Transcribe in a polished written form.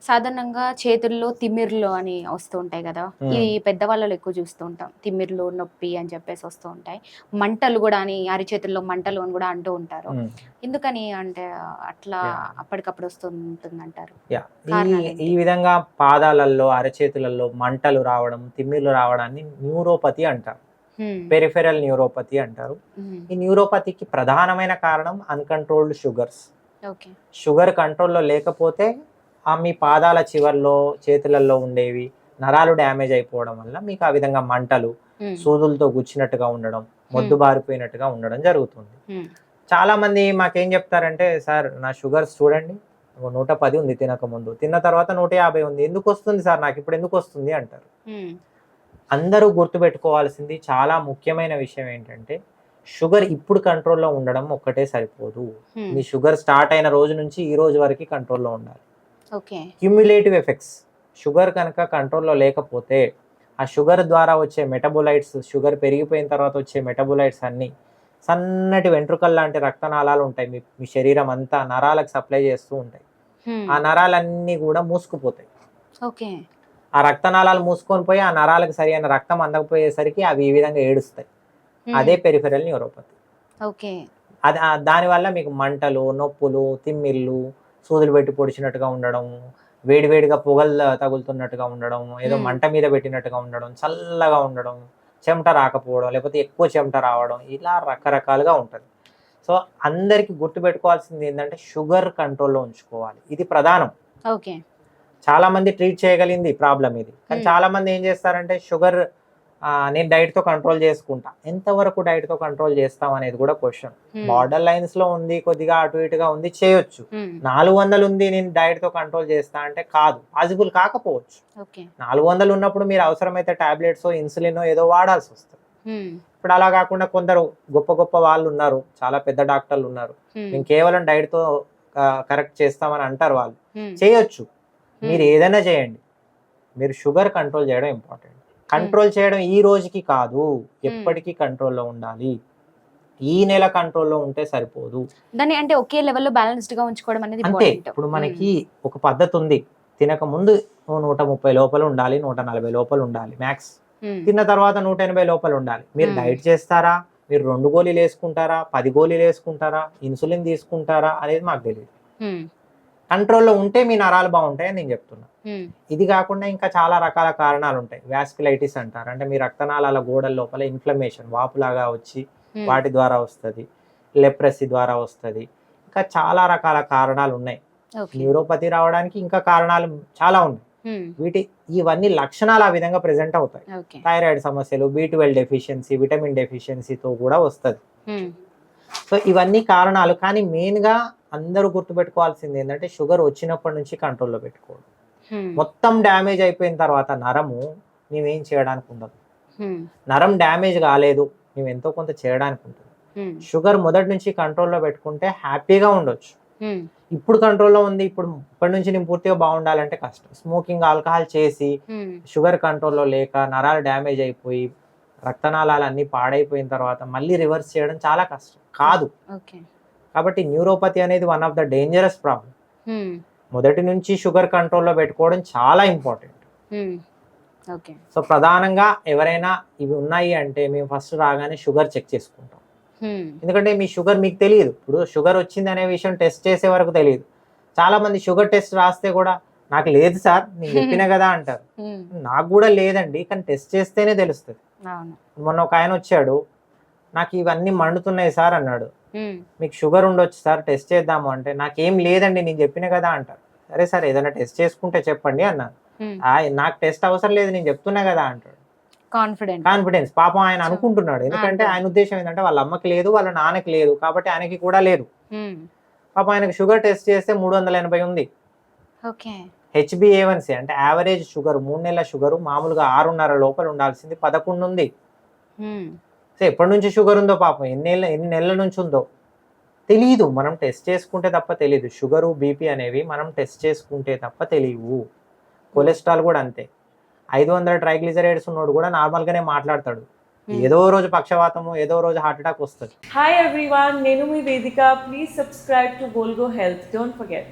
సాధారణంగా చేతుల్లో తిమ్మిర్లు అని వస్తూ ఉంటాయి కదా! ఈ పెద్దవాళ్ళలో ఎక్కువ చూస్తూ ఉంటాం. తిమ్మిర్లు, నొప్పి అని చెప్పేసి వస్తూ ఉంటాయి. మంటలు గూడా అని అరిచేతుల్లో మంటలు అని గూడా అంటూ ఉంటారు. ఎందుకని అంటే అట్లా యాహ్! అప్పటికప్పుడు వస్తూ ఉంటుందంటారు? యాహ్! ఈ కారణాలేంటి? ఈ విధంగా పాదాలలో, అరచేతులలో మంటలు రావడం, తిమ్మిర్లు రావడాన్ని న్యూరోపతి అంటారు. హ్మ్. పెరిఫెరల్ న్యూరోపతి అంటారు. హ్మ్. ఈ న్యూరోపతికి ప్రధానమైన కారణం అన్‌కంట్రోల్డ్ షుగర్స్. ఓకే. షుగర్ కంట్రోల్‌లో లేకపోతే మీ పాదాల చివర్లో, చేతులలో ఉండేవి నరాలు డ్యామేజ్ అయిపోవడం వల్ల మీకు ఆ విధంగా మంటలు, హ్మ్. సూదులతో గుచ్చినట్టుగా ఉండడం, మొద్దుబారిపోయినట్టుగా ఉండడం జరుగుతుంది. హ్మ్. చాలామంది మాకేం చెప్తారంటే, "సార్ నా షుగర్స్ చూడండి 110 ఉంది తినకముందు. తిన్న తర్వాత 150 ఉంది. ఎందుకొస్తుంది సార్ నాకిప్పుడు ఎందుకొస్తుంది?" అంటారు. హ్మ్. అందరూ గుర్తుపెట్టుకోవాల్సింది చాలా ముఖ్యమైన విషయం ఏంటంటే, షుగర్ ఇప్పుడు కంట్రోల్‌లో ఉండడం ఒక్కటే సరిపోదు. హ్మ్. మీ షుగర్ స్టార్ట్ అయిన రోజు నుంచి ఈ రోజు వరకి కంట్రోల్‌లో ఉండాలి. ఓకే. Cumulative effects. షుగర్ కనుక కంట్రోల్‌లో లేకపోతే, ఆ షుగర్ ద్వారా వచ్చే మెటబోలైట్స్, షుగర్ పెరిగిపోయిన తర్వాత వచ్చే మెటబోలైట్స్ అన్నీ సన్నటి వెంట్రుకల్లాంటి రక్తనాళాలు ఉంటాయి. మీ మీ శరీరం అంతా నరాలకు సప్లై చేస్తూ ఉంటాయి. హ్మ్. ఆ నరాలన్నీ గూడా మూసుకుపోతాయి. ఓకే. ఆ రక్తనాళాలు మూసుకొని పోయి, ఆ నరాలకు సరైన రక్తం అందకపోయేసరికి అవి ఈ విధంగా ఏడుస్తాయి. అదే హ్మ్. Peripheral neuropathy. ఓకే. అది దానివల్ల మీకు మంటలు, నొప్పులు, తిమ్మిర్లు, సూదులు పెట్టి పొడిచినట్టుగా ఉండడం, వేడి వేడిగా పొగలు తగులుతున్నట్టుగా ఉండడం, ఏదో హ్మ్. మంట మీద పెట్టినట్టుగా ఉండడం, చల్లగా ఉండడం, చెమట రాకపోవడం, లేకపోతే ఎక్కువ చెమట రావడం, ఇలా రకరకాలుగా ఉంటది. సో, అందరికి గుర్తుపెట్టుకోవాల్సింది ఏందంటే షుగర్ కంట్రోల్‌లో ఉంచుకోవాలి. ఇది ప్రధానం. ఓకే. చాలామంది ట్రీట్ చేయగలిగింది ప్రాబ్లమ్ ఇది. కానీ హ్మ్. చాలామంది ఏం చేస్తారంటే షుగర్ నేను డైట్‌తో కంట్రోల్ చేసుకుంటా. ఎంతవరకు డైట్‌తో కంట్రోల్ చేస్తాం అనేది కూడా క్వెషన్. హ్మ్. బార్డర్ లైన్స్‌లో ఉంది, కొద్దిగా అటు ఇటుగా ఉంది చేయొచ్చు. హ్మ్. 400 ఉంది నేను డైట్‌తో కంట్రోల్ చేస్తా అంటే కాదు. పాసిబుల్ కాకపోవచ్చు. ఓకే. 400 ఉన్నప్పుడు మీరు అవసరమైతే టాబ్లెట్సో, ఇన్సులినో ఏదో వాడాల్సొస్తది. హ్మ్. ఇప్పుడు అలా కాకుండా కొందరు గొప్ప గొప్ప వాళ్ళున్నారు. చాలా పెద్ద డాక్టర్లున్నారు. హ్మ్. మేము కేవలం డైట్‌తో కరెక్ట్ చేస్తామని అంటారు వాళ్ళు. హ్మ్. చేయొచ్చు. మీరు హ్మ్. ఏదైనా చేయండి. మీరు షుగర్ కంట్రోల్ చేయడం ఇంపార్టెంట్. హ్మ్. కంట్రోల్ చేయడం ఈ రోజుకి కాదు, హ్మ్. ఎప్పటికీ కంట్రోల్‌లో ఉండాలి. ఈ నెల కంట్రోల్‌లో ఉంటే సరిపోదు. దాన్ని అంటే ఒకే లెవెల్‌లో బ్యాలెన్స్‌డ్‌గా ఉంచుకోవడం అనేది అంతే. ఇంపార్టెంట్. ఇప్పుడు హ్మ్. మనకి ఒక పద్ధతుంది. తినకముందు 130 లోపల ఉండాలి, 140 లోపల ఉండాలి మ్యాక్స్. హ్మ్. తిన్న తర్వాత 180 లోపల ఉండాలి. మీరు హ్మ్. డైట్ చేస్తారా? మీరు 2 గోళీలేసుకుంటారా? 10 గోళీలేసుకుంటారా? ఇన్సులిన్ తీసుకుంటారా? అనేది మాకు తెలీదు. హ్మ్. కంట్రోల్‌లో ఉంటే మీ నరాలు బావుంటాయని నేను చెప్తున్నా. హ్మ్. ఇది కాకుండా ఇంకా చాలా రకాల కారణాలుంటాయి. వాస్కులైటిస్ అంటారు. అంటే మీ రక్తనాళాల గోడల లోపల ఇన్‌ఫ్లమేషన్ వాపులాగా వచ్చి హ్మ్. వాటి ద్వారా వస్తది. లెప్రసీ ద్వారా వస్తది. ఇంకా చాలా రకాల కారణాలున్నాయి. ఓకే. న్యూరోపతి రావడానికి ఇంకా కారణాలు చాలా ఉన్నాయి. హ్మ్. ఇవన్నీ లక్షణాలు ఆ విధంగా ప్రెజెంట్ అవుతాయి. ఓకే. థైరాయిడ్ సమస్యలు, బి12 డెఫిషియన్సీ, విటమిన్ డెఫిషియన్సీతో కూడా వస్తది. హ్మ్. సో, ఇవన్నీ కారణాలు. కానీ మెయిన్‌గా అందరూ గుర్తుపెట్టుకోవాల్సింది ఏందంటే షుగర్ వచ్చినప్పటి నుంచి కంట్రోల్‌లో పెట్టుకోవడం. హ్మ్. మొత్తం డ్యామేజ్ అయిపోయిన తర్వాత నరము మేమేం చేయడానికి ఉండదు. హ్మ్. నరం డ్యామేజ్ కాలేదు. మేము ఎంతో కొంత చేయడానికి ఉంటుంది. హ్మ్. షుగర్ మొదటి నుంచి కంట్రోల్‌లో పెట్టుకుంటే హ్యాపీగా ఉండొచ్చు. హ్మ్. ఇప్పుడు కంట్రోల్‌లో ఉంది. ఇప్పటి నుంచి నేను పూర్తిగా బాగుండాలంటే కష్టం. స్మోకింగ్, ఆల్కహాల్ చేసి హ్మ్. షుగర్ కంట్రోల్‌లో లేక నరాలు డ్యామేజ్ అయిపోయి రక్తనాళాలన్నీ పాడైపోయిన తర్వాత మళ్ళీ రివర్స్ చేయడం చాలా కష్టం. కాదు. ఓకే. కాబట్టి న్యూరోపతి అనేది one of the dangerous problem. హ్మ్. మొదటి నుంచి షుగర్ కంట్రోల్‌లో పెట్టుకోవడం చాలా ఇంపార్టెంట్. హ్మ్. ఓకే. సో, ప్రధానంగా ఎవరైనా ఇవి ఉన్నాయి అంటే మేము ఫస్ట్ రాగానే షుగర్ చెక్ చేసుకుంటాం. హ్మ్. ఎందుకంటే మీ షుగర్ మీకు తెలీదు. ఇప్పుడు షుగర్ వచ్చిందనే విషయం టెస్ట్ చేసే వరకు తెలీదు. చాలామంది షుగర్ టెస్ట్ రాస్తే కూడా నాకు లేదు సార్ నేను చెప్పినా గదా అంటారు. హ్మ్. నాకు గూడా లేదండి. కానీ టెస్ట్ చేస్తేనే తెలుస్తది. అవును. మొన్న ఒక ఆయన వచ్చాడు. నాకు ఇవన్నీ మండుతున్నాయి సార్ అన్నాడు. హ్మ్. మీకు షుగర్ ఉండొచ్చు సార్ టెస్ట్ చేద్దాము అంటే, నాకేం లేదండి నేను చెప్పినా గదా అంటారు. సరే సార్ ఏదైనా టెస్ట్ చేసుకుంటే చెప్పండి అన్నాను. హ్మ్. నాకు టెస్ట్ అవసరం లేదు నేను చెప్తున్నా గదా అంటాడు. కాన్ఫిడెంట్. కాన్ఫిడెన్స్ పాపం ఆయన సో అనుకుంటున్నాడు. ఎందుకంటే అదే. ఆయన ఉద్దేశ్యం ఏంటంటే వాళ్ళ అమ్మకి లేదు, వాళ్ళ నాన్నకి లేదు. కాబట్టి ఆయనకి కూడా లేదు. హ్మ్. పాపం ఆయనకి షుగర్ టెస్ట్ చేస్తే 380 ఉంది. ఓకే. హెచ్‌బీఏవన్సీ అంటే యావరేజ్ షుగర్ 3 నెలల షుగరు మామూలుగా 6.5 లోపల ఉండాల్సింది 11 ఉంది. హ్మ్. సో ఎప్పటి నుంచి షుగర్ ఉందో పాపం ఎన్ని నెలల నుంచి ఉందో తెలీదు. మనం టెస్ట్ చేసుకుంటే తప్ప తెలీదు. షుగరు, బీపీ అనేవి మనం టెస్ట్ చేసుకుంటే తప్ప తెలీవు. హ్మ్. కొలెస్ట్రాల్ కూడా అంతే. 500 ట్రైగ్లిజరైడ్స్ ఉన్నోడు కూడా నార్మల్‌గానే మాట్లాడతాడు. హ్మ్. ఏదో రోజు పక్షవాతమో, ఏదో రోజు హార్ట్ అటాక్ వస్తది. Hi everyone, Nenu mi Vedika. Please subscribe to Volgo Health. Don't forget.